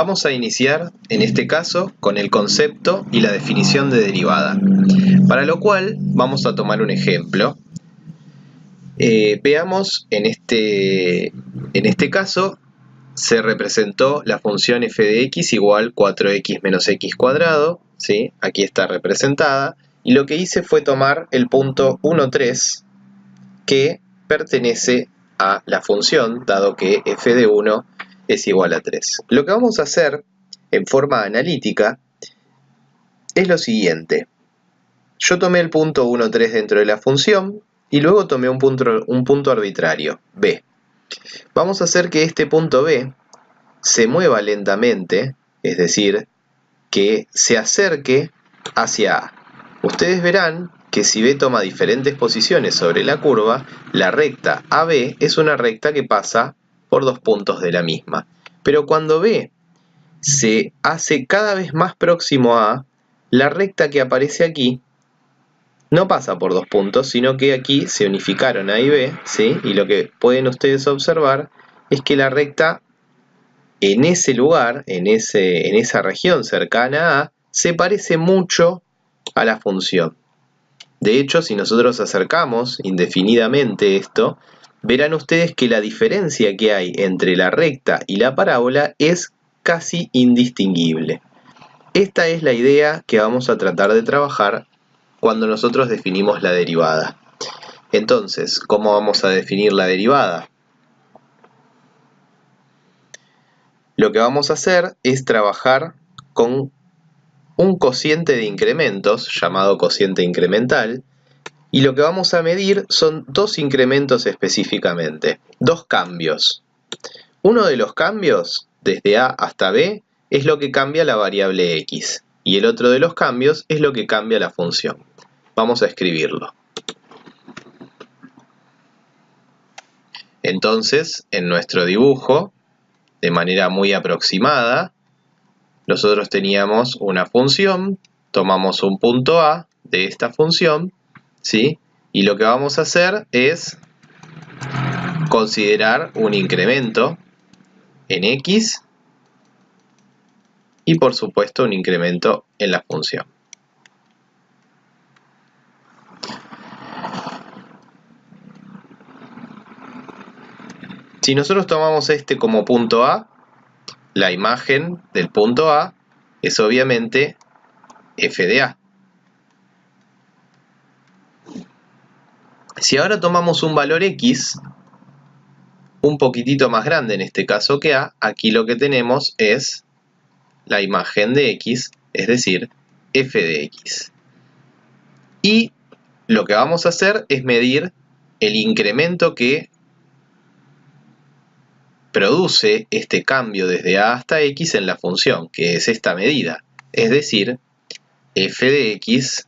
Vamos a iniciar, en este caso, con el concepto y la definición de derivada. Para lo cual, vamos a tomar un ejemplo. Veamos, en este caso, se representó la función f de x igual 4x menos x cuadrado, ¿sí? Aquí está representada. Y lo que hice fue tomar el punto 1, 3, que pertenece a la función, dado que f de 1 es igual a 3. Lo que vamos a hacer en forma analítica es lo siguiente. Yo tomé el punto 1, 3 dentro de la función y luego tomé un punto arbitrario, b. Vamos a hacer que este punto b se mueva lentamente, es decir, que se acerque hacia A. Ustedes verán que si B toma diferentes posiciones sobre la curva, la recta AB es una recta que pasa por dos puntos de la misma. Pero cuando B se hace cada vez más próximo a A, la recta que aparece aquí no pasa por dos puntos, sino que aquí se unificaron A y B, ¿sí? Y lo que pueden ustedes observar es que la recta en ese lugar, en esa región cercana a A, se parece mucho a la función. De hecho, si nosotros acercamos indefinidamente esto, verán ustedes que la diferencia que hay entre la recta y la parábola es casi indistinguible. Esta es la idea que vamos a tratar de trabajar cuando nosotros definimos la derivada. Entonces, ¿cómo vamos a definir la derivada? Lo que vamos a hacer es trabajar con un cociente de incrementos, llamado cociente incremental, y lo que vamos a medir son dos incrementos específicamente, dos cambios. Uno de los cambios, desde A hasta B, es lo que cambia la variable x, y el otro de los cambios es lo que cambia la función. Vamos a escribirlo. Entonces, en nuestro dibujo, de manera muy aproximada, nosotros teníamos una función, tomamos un punto A de esta función, ¿sí? Y lo que vamos a hacer es considerar un incremento en x y por supuesto un incremento en la función. Si nosotros tomamos este como punto A, la imagen del punto A es obviamente f de A. Si ahora tomamos un valor x, un poquitito más grande en este caso que A, aquí lo que tenemos es la imagen de x, es decir, f de x. Y lo que vamos a hacer es medir el incremento que produce este cambio desde A hasta x en la función, que es esta medida, es decir, f de x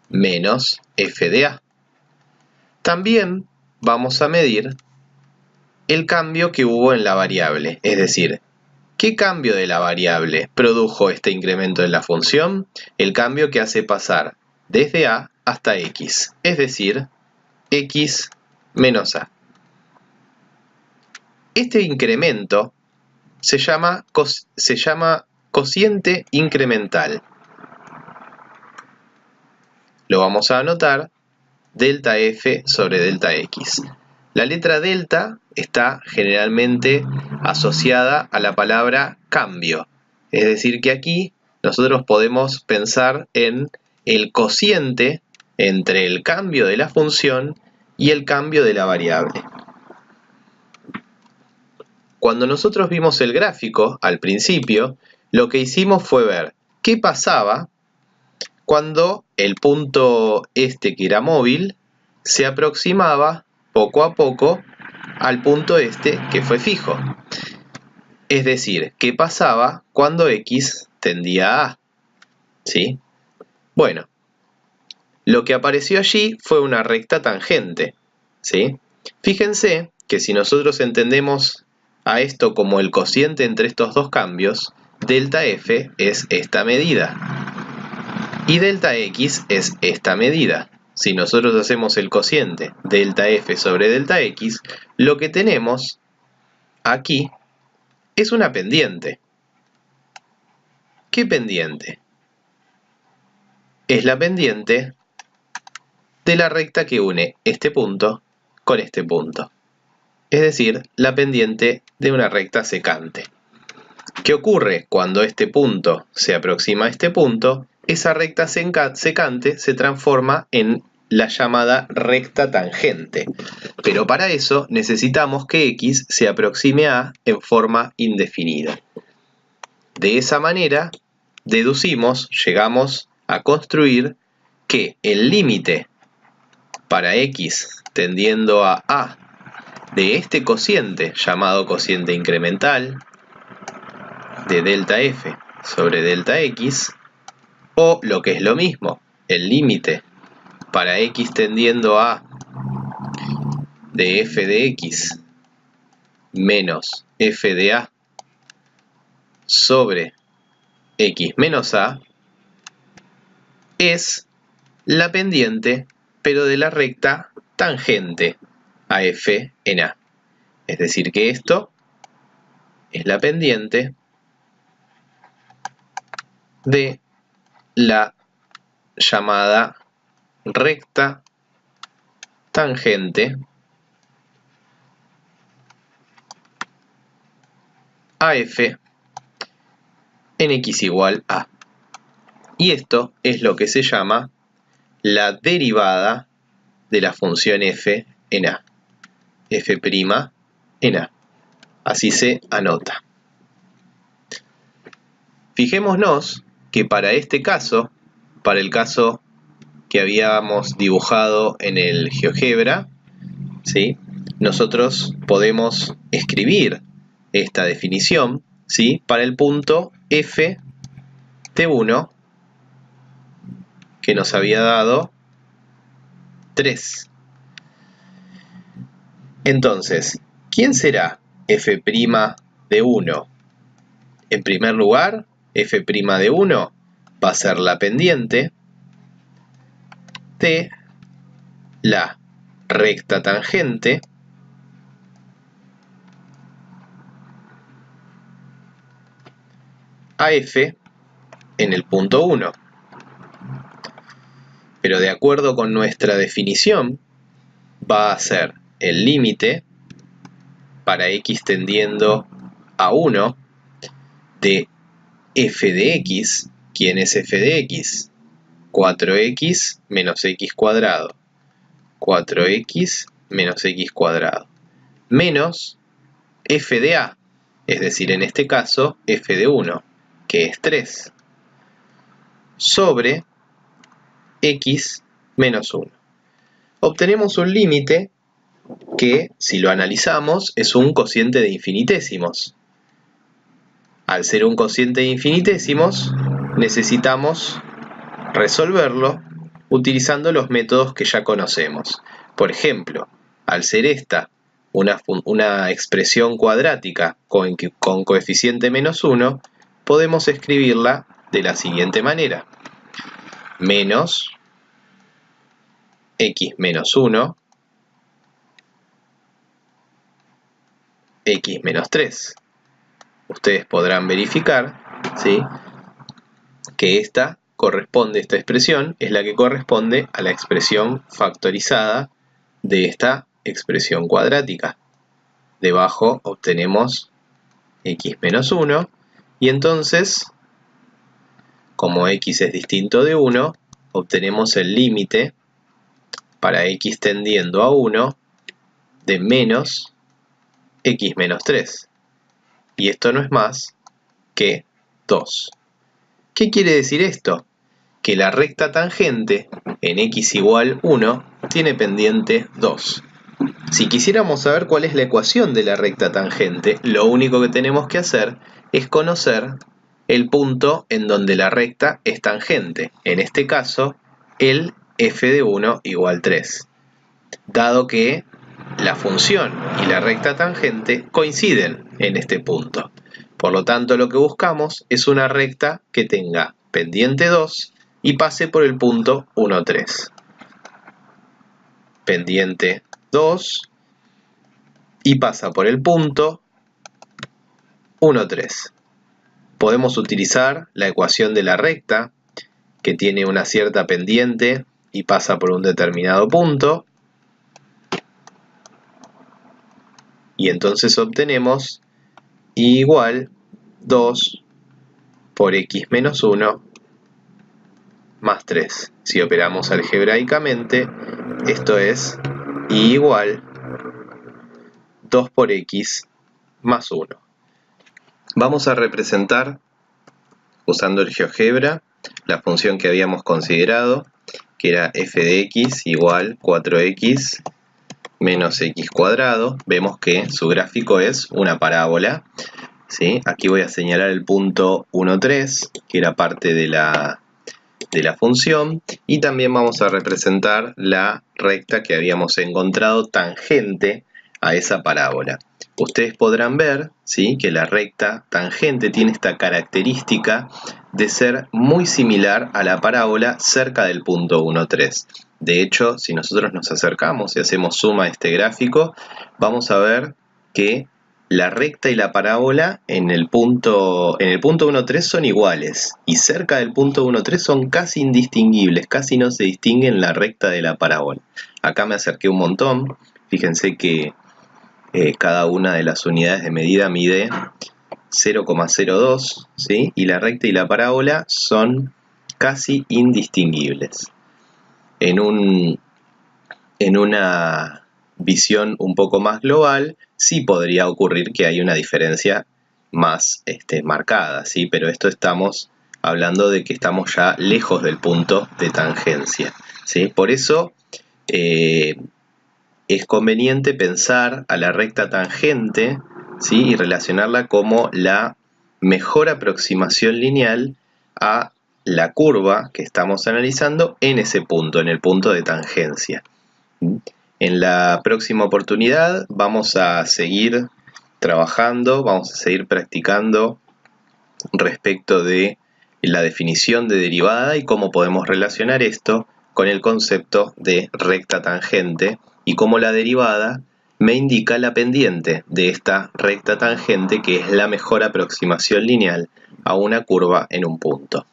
menos f de A. También vamos a medir el cambio que hubo en la variable, es decir, ¿qué cambio de la variable produjo este incremento en la función? El cambio que hace pasar desde A hasta x, es decir, x menos A. Este incremento se llama cociente incremental. Lo vamos a anotar delta f sobre delta x. La letra delta está generalmente asociada a la palabra cambio. Es decir que aquí nosotros podemos pensar en el cociente entre el cambio de la función y el cambio de la variable. Cuando nosotros vimos el gráfico al principio, lo que hicimos fue ver qué pasaba cuando el punto este que era móvil se aproximaba poco a poco al punto este que fue fijo. Es decir, qué pasaba cuando x tendía a A. ¿Sí? Bueno, lo que apareció allí fue una recta tangente. ¿Sí? Fíjense que si nosotros entendemos a esto como el cociente entre estos dos cambios, delta f es esta medida y delta x es esta medida. Si nosotros hacemos el cociente delta f sobre delta x, lo que tenemos aquí es una pendiente. ¿Qué pendiente? Es la pendiente de la recta que une este punto con este punto. Es decir, la pendiente de una recta secante. ¿Qué ocurre cuando este punto se aproxima a este punto? Esa recta secante se transforma en la llamada recta tangente. Pero para eso necesitamos que x se aproxime a en forma indefinida. De esa manera, llegamos a construir que el límite para x tendiendo a de este cociente llamado cociente incremental de delta f sobre delta x, o lo que es lo mismo, el límite para x tendiendo a de f de x menos f de a sobre x menos a, es la pendiente, pero de la recta tangente a f en a. Es decir, que esto es la pendiente de la llamada recta tangente a f en x igual a. Y esto es lo que se llama la derivada de la función f en a. F' en a. Así se anota. Fijémonos que para este caso, para el caso que habíamos dibujado en el GeoGebra, ¿sí?, nosotros podemos escribir esta definición, ¿sí?, para el punto f de 1 que nos había dado 3. Entonces, ¿quién será f' de 1? En primer lugar, f' de 1 va a ser la pendiente de la recta tangente a f en el punto 1. Pero de acuerdo con nuestra definición, va a ser el límite para x tendiendo a 1 de f de x. ¿Quién es f de x? 4x menos x cuadrado. 4x menos x cuadrado. Menos f de a, es decir, en este caso, f de 1, que es 3, sobre x menos 1. Obtenemos un límite que, si lo analizamos, es un cociente de infinitésimos. Al ser un cociente de infinitésimos, necesitamos resolverlo utilizando los métodos que ya conocemos. Por ejemplo, al ser esta una expresión cuadrática con coeficiente menos 1, podemos escribirla de la siguiente manera. Menos x menos 1, x menos 3. Ustedes podrán verificar, ¿sí?, que esta expresión es la que corresponde a la expresión factorizada de esta expresión cuadrática. Debajo obtenemos x menos 1 y entonces, como x es distinto de 1, obtenemos el límite para x tendiendo a 1 de menos x menos 3. Y esto no es más que 2. ¿Qué quiere decir esto? Que la recta tangente en x igual 1 tiene pendiente 2. Si quisiéramos saber cuál es la ecuación de la recta tangente, lo único que tenemos que hacer es conocer el punto en donde la recta es tangente. En este caso, el f de 1 igual 3. Dado que la función y la recta tangente coinciden en este punto. Por lo tanto, lo que buscamos es una recta que tenga pendiente 2 y pase por el punto 1, 3. Pendiente 2 y pasa por el punto 1, 3. Podemos utilizar la ecuación de la recta, que tiene una cierta pendiente y pasa por un determinado punto. Y entonces obtenemos y igual 2 por x menos 1 más 3. Si operamos algebraicamente, esto es y igual 2 por x más 1. Vamos a representar, usando el GeoGebra, la función que habíamos considerado, que era f de x igual 4x menos x cuadrado. Vemos que su gráfico es una parábola, ¿sí? Aquí voy a señalar el punto 1, 3, que era parte de la función, y también vamos a representar la recta que habíamos encontrado tangente a esa parábola. Ustedes podrán ver, ¿sí?, que la recta tangente tiene esta característica de ser muy similar a la parábola cerca del punto 1, 3. De hecho, si nosotros nos acercamos y hacemos suma a este gráfico, vamos a ver que la recta y la parábola en el punto 1, 3 son iguales, y cerca del punto 1, 3 son casi indistinguibles, casi no se distinguen la recta de la parábola. Acá me acerqué un montón, fíjense que cada una de las unidades de medida mide 0,02, ¿sí? Y la recta y la parábola son casi indistinguibles. En una visión un poco más global, sí podría ocurrir que hay una diferencia más marcada, ¿sí? Pero esto estamos hablando de que estamos ya lejos del punto de tangencia, ¿sí? Por eso es conveniente pensar a la recta tangente, ¿sí?, y relacionarla como la mejor aproximación lineal a la curva que estamos analizando en ese punto, en el punto de tangencia. En la próxima oportunidad vamos a seguir trabajando, vamos a seguir practicando respecto de la definición de derivada y cómo podemos relacionar esto con el concepto de recta tangente y cómo la derivada me indica la pendiente de esta recta tangente, que es la mejor aproximación lineal a una curva en un punto.